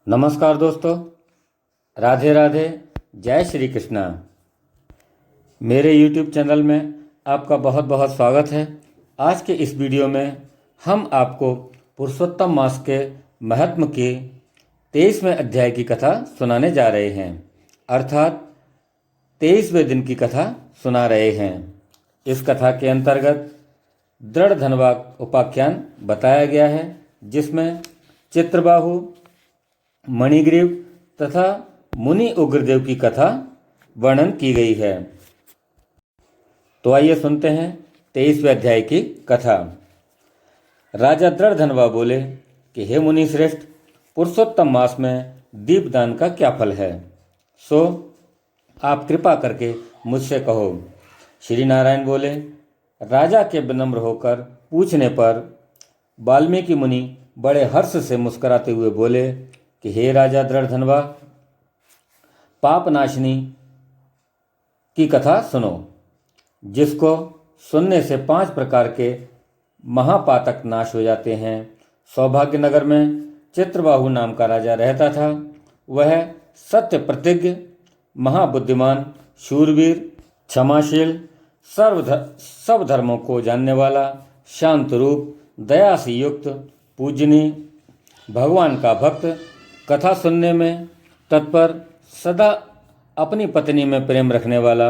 नमस्कार दोस्तों, राधे राधे, जय श्री कृष्णा। मेरे YouTube चैनल में आपका बहुत बहुत स्वागत है। आज के इस वीडियो में हम आपको पुरुषोत्तम मास के महात्म के 23वें अध्याय की कथा सुनाने जा रहे हैं, अर्थात 23वें दिन की कथा सुना रहे हैं। इस कथा के अंतर्गत दृढ़ धनवा उपाख्यान बताया गया है, जिसमें चित्रबाहु, मणिग्रीव तथा मुनि उग्रदेव की कथा वर्णन की गई है। तो आइए सुनते हैं 23वें अध्याय की कथा। राजा दृढ़धनवा बोले कि हे मुनि श्रेष्ठ, पुरुषोत्तम मास में दीपदान का क्या फल है, सो आप कृपा करके मुझसे कहो। श्री नारायण बोले, राजा के विनम्र होकर पूछने पर वाल्मीकि मुनि बड़े हर्ष से मुस्कुराते हुए बोले कि हे राजा दृढ़धनवा, पाप नाशिनी की कथा सुनो, जिसको सुनने से 5 प्रकार के महापातक नाश हो जाते हैं। सौभाग्य नगर में चित्रबाहु नाम का राजा रहता था। वह सत्य प्रतिज्ञ, महाबुद्धिमान, शूरवीर, क्षमाशील, सब धर्मों को जानने वाला, शांत रूप, दया से युक्त, पूजनीय, भगवान का भक्त, कथा सुनने में तत्पर, सदा अपनी पत्नी में प्रेम रखने वाला,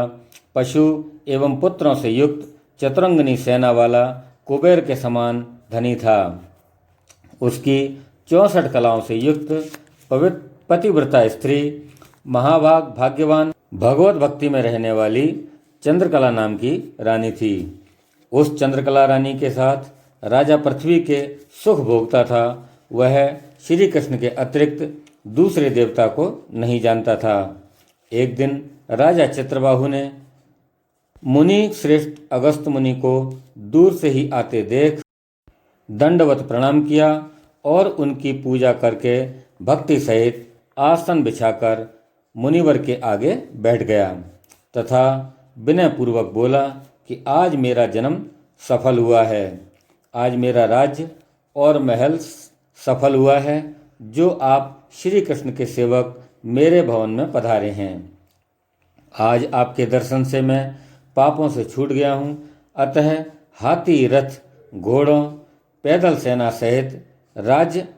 पशु एवं पुत्रों से युक्त, चतुरंगनी सेना वाला, कुबेर के समान धनी था। उसकी 64 कलाओं से युक्त पवित्र पतिव्रता स्त्री, महाभाग भाग्यवान, भगवत भक्ति में रहने वाली चंद्रकला नाम की रानी थी। उस चंद्रकला रानी के साथ राजा पृथ्वी के सुख भोगता था। वह श्री कृष्ण के अतिरिक्त दूसरे देवता को नहीं जानता था। एक दिन राजा चित्रबाहु ने मुनि श्रेष्ठ अगस्त मुनि को दूर से ही आते देख दंडवत प्रणाम किया और उनकी पूजा करके भक्ति सहित आसन बिछाकर मुनिवर के आगे बैठ गया तथा विनय पूर्वक बोला कि आज मेरा जन्म सफल हुआ है, आज मेरा राज्य और महल सफल हुआ है, जो आप श्री कृष्ण के सेवक मेरे भवन में पधारे हैं। आज आपके दर्शन से मैं पापों से छूट गया हूँ, अतः हाथी, रथ, घोड़ों, पैदल सेना सहित राज्य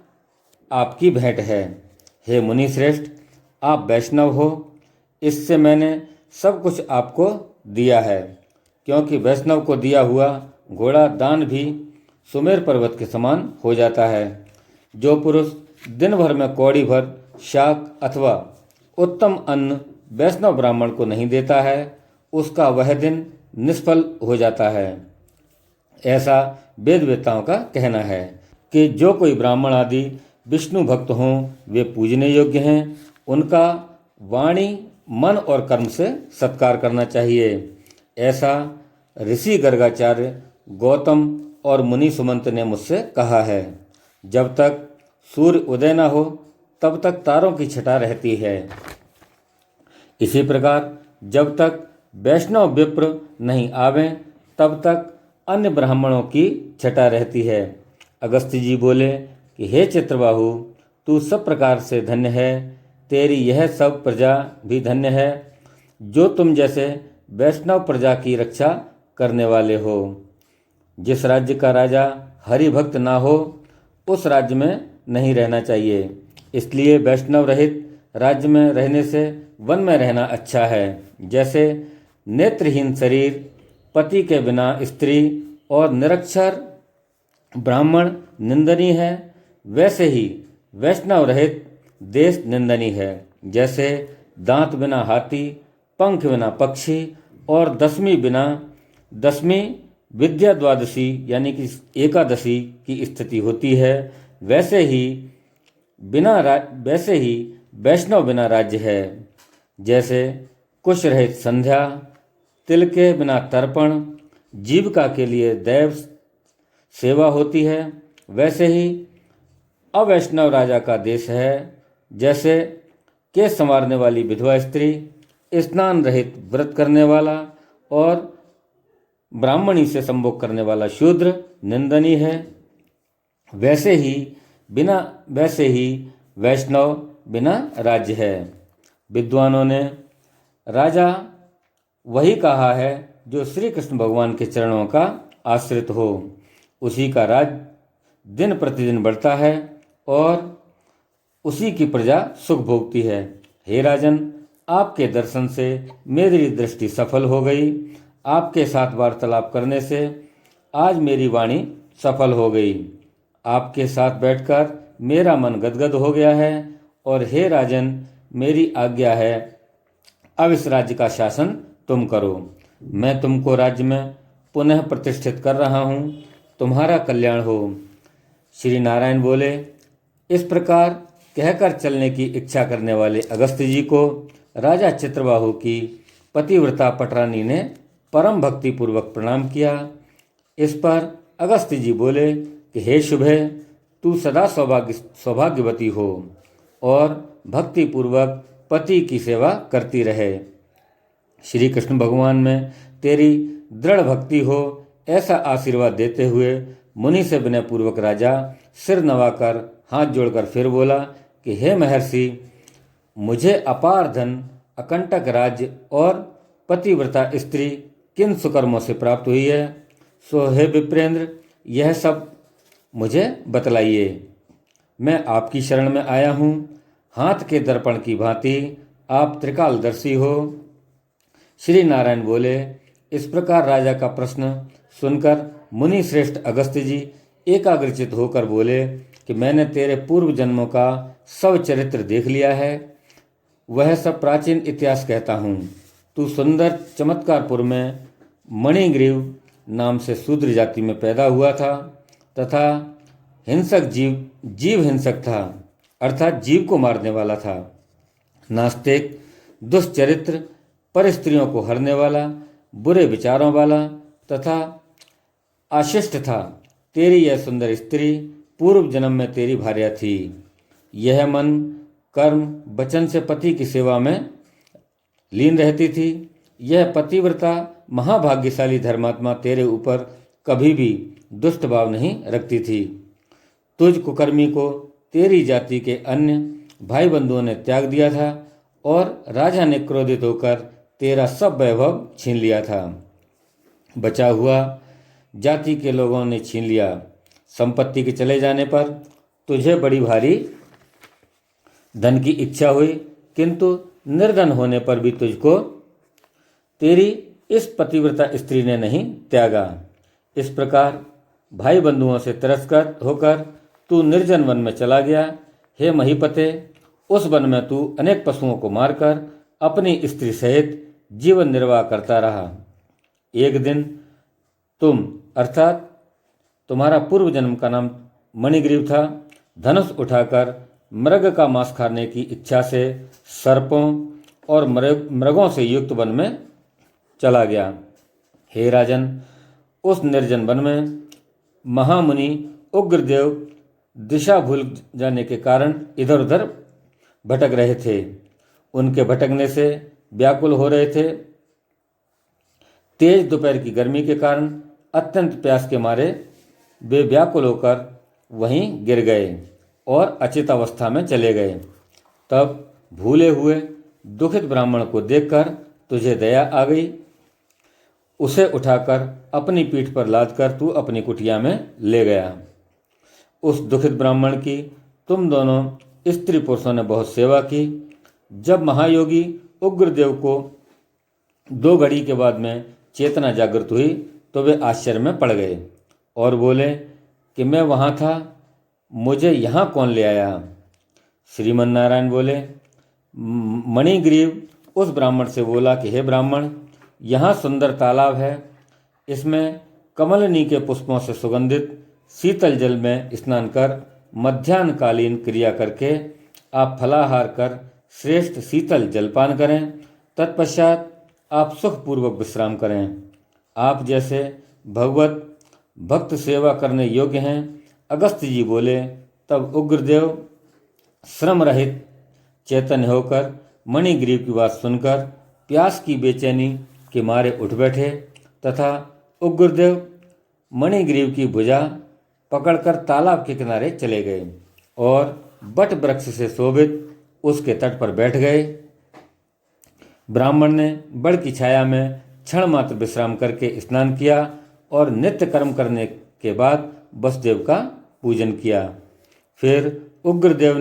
आपकी भेंट है। हे मुनि श्रेष्ठ, आप वैष्णव हो, इससे मैंने सब कुछ आपको दिया है, क्योंकि वैष्णव को दिया हुआ घोड़ा दान भी सुमेर पर्वत के समान हो जाता है। जो पुरुष दिन भर में कौड़ी भर शाक अथवा उत्तम अन्न वैष्णव ब्राह्मण को नहीं देता है, उसका वह दिन निष्फल हो जाता है। ऐसा वेद वेत्ताओं का कहना है कि जो कोई ब्राह्मण आदि विष्णु भक्त हों, वे पूजने योग्य हैं। उनका वाणी, मन और कर्म से सत्कार करना चाहिए। ऐसा ऋषि गर्गाचार्य, गौतम और मुनि सुमंत ने मुझसे कहा है। जब तक सूर्य उदय न हो तब तक तारों की छटा रहती है। इसी प्रकार जब तक वैष्णव विप्र नहीं आवें तब तक अन्य ब्राह्मणों की छटा रहती है। अगस्त्य जी बोले कि हे चित्रबाहु, तू सब प्रकार से धन्य है, तेरी यह सब प्रजा भी धन्य है, जो तुम जैसे वैष्णव प्रजा की रक्षा करने वाले हो। जिस राज्य का राजा हरि भक्त ना हो, उस राज्य में नहीं रहना चाहिए। इसलिए वैष्णव रहित राज्य में रहने से वन में रहना अच्छा है। जैसे नेत्रहीन शरीर, पति के बिना स्त्री और निरक्षर ब्राह्मण निंदनीय है, वैसे ही वैष्णव रहित देश निंदनीय है। जैसे दांत बिना हाथी, पंख बिना पक्षी और दसवीं विद्या द्वादशी यानी कि एकादशी की स्थिति होती है, वैसे ही वैष्णव बिना राज्य है। जैसे कुश रहित संध्या, तिल के बिना तर्पण, जीविका के लिए दैव सेवा होती है, वैसे ही अवैष्णव राजा का देश है। जैसे केस संवारने वाली विधवा स्त्री, स्नान रहित व्रत करने वाला और ब्राह्मणी से संभोग करने वाला शूद्र निंदनीय है, वैसे ही वैष्णव बिना राज्य है। विद्वानों ने राजा वही कहा है जो श्री कृष्ण भगवान के चरणों का आश्रित हो, उसी का राज दिन प्रतिदिन बढ़ता है और उसी की प्रजा सुख भोगती है। हे राजन, आपके दर्शन से मेरी दृष्टि सफल हो गई। आपके साथ वार्तालाप करने से आज मेरी वाणी सफल हो गई। आपके साथ बैठकर मेरा मन गदगद हो गया है और हे राजन, मेरी आज्ञा है, अब इस राज्य का शासन तुम करो। मैं तुमको राज्य में पुनः प्रतिष्ठित कर रहा हूँ, तुम्हारा कल्याण हो। श्री नारायण बोले। इस प्रकार कहकर चलने की इच्छा करने वाले अगस्त्य जी को राजा चित्रबाहु की पतिव्रता पटरानी ने परम भक्ति पूर्वक प्रणाम किया। इस पर अगस्त्य जी बोले कि हे शुभे, तू सदा सौभाग्यवती हो और भक्ति पूर्वक पति की सेवा करती रहे। श्री कृष्ण भगवान में तेरी दृढ़ भक्ति हो, ऐसा आशीर्वाद देते हुए मुनि से विनय पूर्वक राजा सिर नवाकर हाथ जोड़कर फिर बोला कि हे महर्षि, मुझे अपार धन, अकंटक राज्य और पतिव्रता स्त्री किन सुकर्मों से प्राप्त हुई है, सो हे विप्रेंद्र, यह सब मुझे बतलाइए। मैं आपकी शरण में आया हूँ। हाथ के दर्पण की भांति आप त्रिकालदर्शी हो। श्री नारायण बोले। इस प्रकार राजा का प्रश्न सुनकर मुनि श्रेष्ठ अगस्त्य जी एकाग्रचित होकर बोले कि मैंने तेरे पूर्व जन्मों का सब चरित्र देख लिया है, वह सब प्राचीन इतिहास कहता हूँ। तू सुंदर चमत्कारपुर में मणिग्रीव नाम से शूद्र जाति में पैदा हुआ था तथा हिंसक जीव हिंसक था, अर्थात जीव को मारने वाला था। नास्तिक, दुष्चरित्र, पर स्त्रियों को हरने वाला, बुरे विचारों वाला तथा अशिष्ट था। तेरी यह सुंदर स्त्री पूर्व जन्म में तेरी भार्या थी। यह मन, कर्म, वचन से पति की सेवा में लीन रहती थी। यह पतिव्रता महाभाग्यशाली धर्मात्मा तेरे ऊपर कभी भी दुष्ट भाव नहीं रखती थी। तुझ कुकर्मी को तेरी जाति के अन्य भाई बंधुओं ने त्याग दिया था और राजा ने क्रोधित होकर तेरा सब वैभव छीन लिया था। बचा हुआ जाति के लोगों ने छीन लिया। संपत्ति के चले जाने पर तुझे बड़ी भारी धन की इच्छा हुई, किंतु निर्धन होने पर भी तुझको तेरी इस पतिव्रता स्त्री ने नहीं त्यागा। इस प्रकार भाई बंधुओं से तिरस्कृत होकर तू निर्जन वन में चला गया। हे महीपते, उस वन में तू अनेक पशुओं को मारकर अपनी स्त्री सहित जीवन निर्वाह करता रहा। एक दिन तुम, अर्थात तुम्हारा पूर्व जन्म का नाम मणिग्रीव था, धनुष उठाकर मृग का मांस खाने की इच्छा से सर्पों और मृगों से युक्त वन में चला गया। हे राजन, उस निर्जन वन में महामुनि उग्रदेव दिशा भूल जाने के कारण इधर उधर भटक रहे थे। उनके भटकने से व्याकुल हो रहे थे। तेज दोपहर की गर्मी के कारण अत्यंत प्यास के मारे वे व्याकुल होकर वहीं गिर गए और अचेत अवस्था में चले गए। तब भूले हुए दुखित ब्राह्मण को देखकर तुझे दया आ गई। उसे उठाकर अपनी पीठ पर लादकर तू अपनी कुटिया में ले गया। उस दुखित ब्राह्मण की तुम दोनों स्त्री पुरुषों ने बहुत सेवा की। जब महायोगी उग्रदेव को 2 घड़ी के बाद में चेतना जागृत हुई तो वे आश्चर्य में पड़ गए और बोले कि मैं वहाँ था, मुझे यहाँ कौन ले आया। श्रीमन नारायण बोले। मणिग्रीव उस ब्राह्मण से बोला कि हे ब्राह्मण, यहाँ सुंदर तालाब है। इसमें कमलनी के पुष्पों से सुगंधित शीतल जल में स्नान कर मध्याह्नकालीन क्रिया करके आप फलाहार कर श्रेष्ठ शीतल जलपान करें। तत्पश्चात आप सुखपूर्वक विश्राम करें। आप जैसे भगवत भक्त सेवा करने योग्य हैं। अगस्त्य जी बोले। तब उग्रदेव श्रम रहित चैतन्य होकर मणिग्रीव की बात सुनकर प्यास की बेचैनी के मारे उठ बैठे तथा उग्रदेव मणिग्रीव की भुजा पकड़कर तालाब के किनारे चले गए और बट वृक्ष से शोभित उसके तट पर बैठ गए। ब्राह्मण ने बड़ की छाया में क्षण मात्र विश्राम करके स्नान किया और नित्य कर्म करने के बाद वसुदेव का पूजन किया। फिर उग्रदेव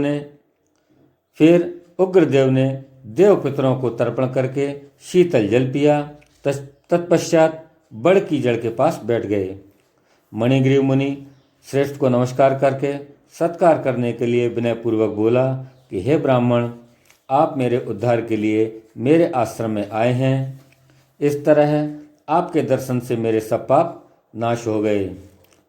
ने देव पितरों को तर्पण करके शीतल जल पिया। तत्पश्चात बड़ की जड़ के पास बैठ गए। मणिग्रीव मुनि श्रेष्ठ को नमस्कार करके सत्कार करने के लिए विनयपूर्वक बोला कि हे ब्राह्मण, आप मेरे उद्धार के लिए मेरे आश्रम में आए हैं। इस तरह आपके दर्शन से मेरे सब पाप नाश हो गए।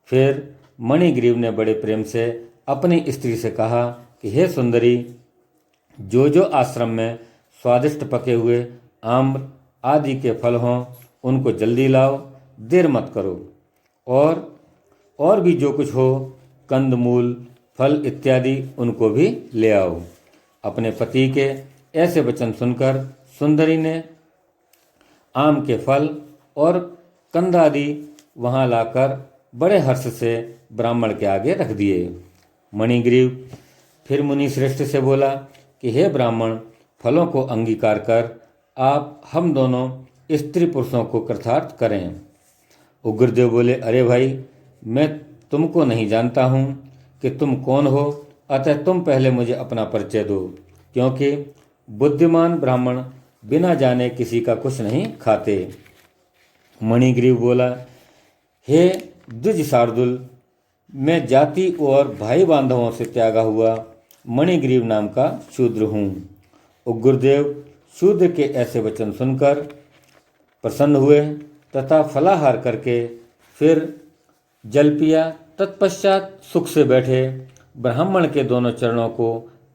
फिर मणिग्रीव ने बड़े प्रेम से अपनी स्त्री से कहा कि हे सुंदरी, जो आश्रम में स्वादिष्ट पके हुए आम्र आदि के फल हों उनको जल्दी लाओ, देर मत करो। और भी जो कुछ हो, कंदमूल फल इत्यादि, उनको भी ले आओ। अपने पति के ऐसे वचन सुनकर सुंदरी ने आम के फल और कंदादि वहाँ लाकर बड़े हर्ष से ब्राह्मण के आगे रख दिए। मणिग्रीव फिर मुनि श्रेष्ठ से बोला कि हे ब्राह्मण, फलों को अंगीकार कर आप हम दोनों स्त्री पुरुषों को कृतार्थ करें। उग्रदेव बोले, अरे भाई, मैं तुमको नहीं जानता हूँ कि तुम कौन हो, अतः तुम पहले मुझे अपना परिचय दो, क्योंकि बुद्धिमान ब्राह्मण बिना जाने किसी का कुछ नहीं खाते। मणिग्रीव बोला, हे द्विज शार्दुल, मैं जाति और भाई बांधवों से त्यागा हुआ मणिग्रीव नाम का शूद्र हूँ। उग्रदेव शूद्र के ऐसे वचन सुनकर प्रसन्न हुए तथा फलाहार करके फिर जल पिया। तत्पश्चात सुख से बैठे ब्राह्मण के दोनों चरणों को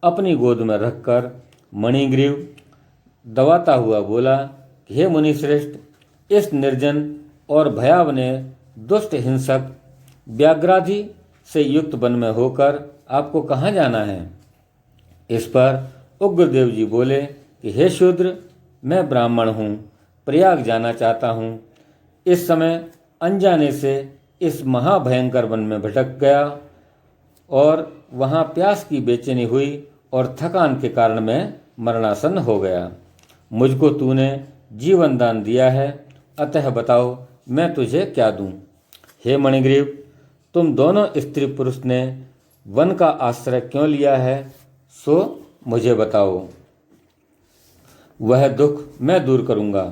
अपनी गोद में रखकर मणिग्रीव दबाता हुआ बोला कि हे मुनिश्रेष्ठ, इस निर्जन और भयावने दुष्ट हिंसक व्याघ्रादि से युक्त वन में होकर आपको कहाँ जाना है। इस पर उग्रदेव जी बोले कि हे शूद्र, मैं ब्राह्मण हूँ, प्रयाग जाना चाहता हूँ। इस समय अनजाने से इस महाभयंकर वन में भटक गया और वहाँ प्यास की बेचैनी हुई और थकान के कारण मैं मरणासन्न हो गया। मुझको तूने जीवन दान दिया है, अतः बताओ मैं तुझे क्या दूं। हे मणिग्रीव, तुम दोनों स्त्री पुरुष ने वन का आश्रय क्यों लिया है, सो मुझे बताओ, वह दुख मैं दूर करूंगा।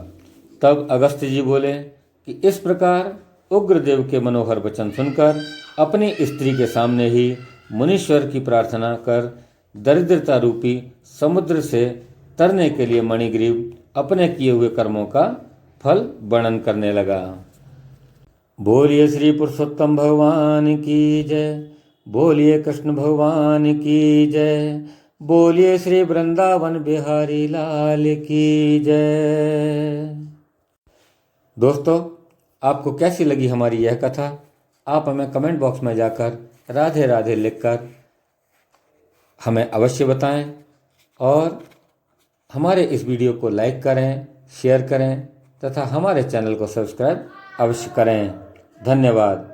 तब अगस्त्य जी बोले कि इस प्रकार उग्रदेव के मनोहर वचन सुनकर अपनी स्त्री के सामने ही मुनीश्वर की प्रार्थना कर दरिद्रता रूपी समुद्र से तरने के लिए मणिग्रीव अपने किए हुए कर्मों का फल वर्णन करने लगा। बोलिए श्री पुरुषोत्तम भगवान की जय, बोलिए कृष्ण भगवान की जय, बोलिए श्री वृंदावन बिहारी लाल की जय। दोस्तों, आपको कैसी लगी हमारी यह कथा? आप हमें कमेंट बॉक्स में जाकर राधे राधे लिखकर हमें अवश्य बताएं और हमारे इस वीडियो को लाइक करें, शेयर करें तथा हमारे चैनल को सब्सक्राइब अवश्य करें। धन्यवाद।